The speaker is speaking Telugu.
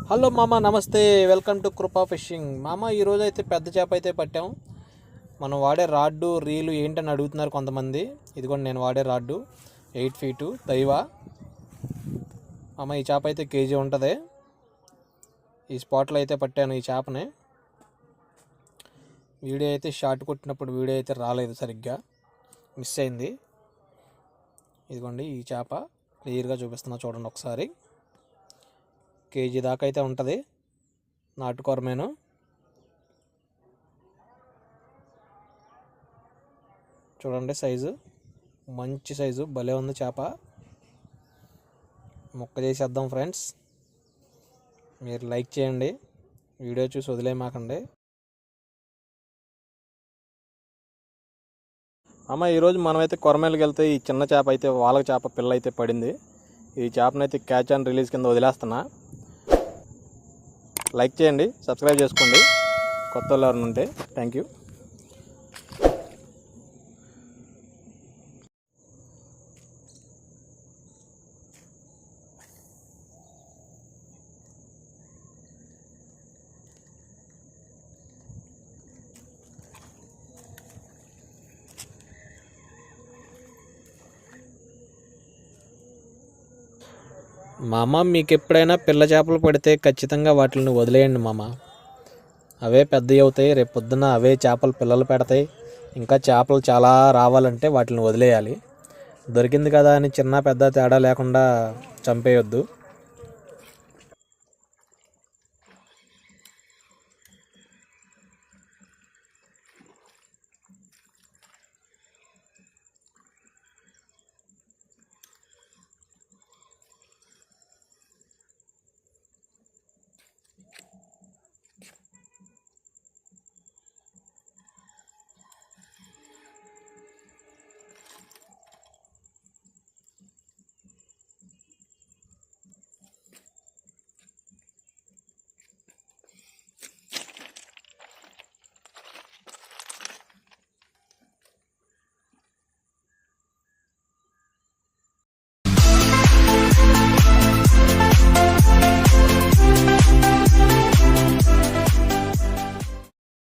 హలో మామ, నమస్తే. వెల్కమ్ టు కృపా ఫిషింగ్. మామ, ఈరోజు అయితే పెద్ద చేప అయితే పట్టాం. మనం వాడే రాడ్డు రీలు ఏంటని అడుగుతున్నారు కొంతమంది. ఇదిగోండి నేను వాడే రాడ్డు 8 ఫీటు దైవ. మామ, ఈ చేప అయితే కేజీ ఉంటుంది. ఈ స్పాట్లో అయితే పట్టాను ఈ చేపని. వీడియో అయితే షార్ట్ కొట్టినప్పుడు వీడియో అయితే రాలేదు, సరిగ్గా మిస్ అయింది. ఇదిగోండి ఈ చేప క్లియర్గా చూపిస్తున్నా, చూడండి ఒకసారి. కేజీ దాకా అయితే ఉంటుంది. నాటుకొరమేను. చూడండి సైజు, మంచి సైజు, భలే ఉంది చేప. మొక్క చేసేద్దాం ఫ్రెండ్స్. మీరు లైక్ చేయండి, వీడియో చూసి వదిలేమాకండి. అమ్మ, ఈరోజు మనమైతే కొరమేలకి వెళ్తే ఈ చిన్న చేప అయితే వాళ్ళ చేప పిల్ల అయితే పడింది. ఈ చేపనైతే క్యాచ్ అండ్ రిలీజ్ కింద వదిలేస్తున్నా. లైక్ చేయండి, సబ్స్క్రైబ్ చేసుకోండి కొత్త వాళ్ళు ఎవరైనా ఉంటే. Thank you. మామ, మీకు ఎప్పుడైనా పిల్ల చేపలు పడితే ఖచ్చితంగా వాటిని వదిలేయండి మామ. అవే పెద్దవి అవుతాయి, రేపు పొద్దున్న అవే చేపలు పిల్లలు పెడతాయి. ఇంకా చేపలు చాలా రావాలంటే వాటిని వదిలేయాలి. దొరికింది కదా అని చిన్న పెద్ద తేడా లేకుండా చంపేయొద్దు.